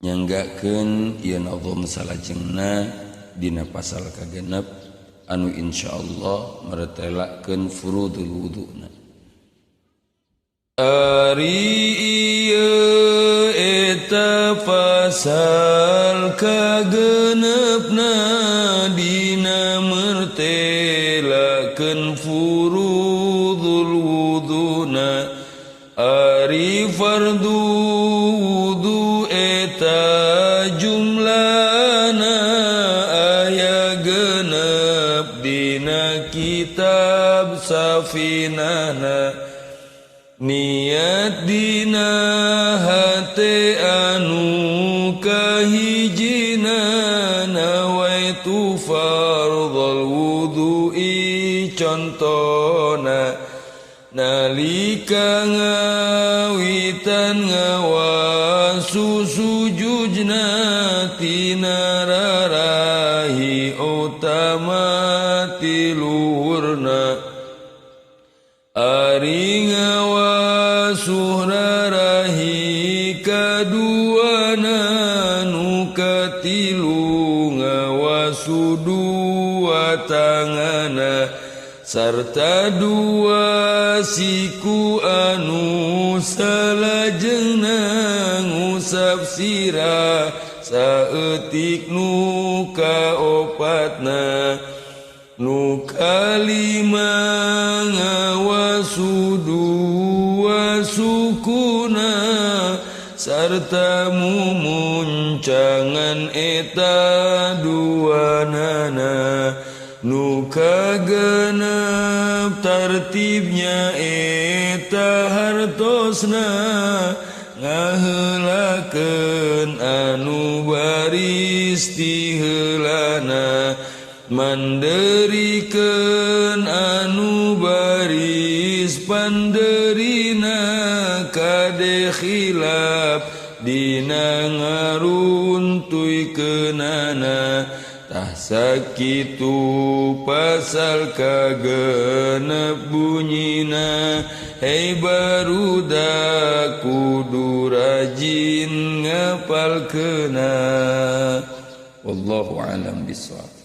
nyanggakeun ieu nazam salajengna dina pasal kagenep anu insyaallah meretelakeun furudul wuduna. Ari ieu eta pasal kagenepna dina mertelakeun furudul wuduna. Ari fardu wudu eta jumlana aya genep dina kitab safinana. Niat dina hate anu kahijina nawaitu fardhal wudu'i contona nalika ngawitan ngawasu sujudna tina rarahi utama tiluhurna. Ari ngawasuh rarahi kaduana nu katilu ngawasu dua tangana sarta dua siku anu salajengna ngusap sirah saeutik nu kaopatna. Nu kalima ngawasu dua sukuna sarta mumuncangan eta duanana. Nu kagenep tartibnya eta hartosna ngaheulakeun anu baris ti heulana manderikeun anu baris panderina kade khilaf dina ngaruntuykeunana. Tah sakitu pasal kagenep bunyina hei barudak kudu rajin ngapalkeuna. Wallahu a'lam bishawab.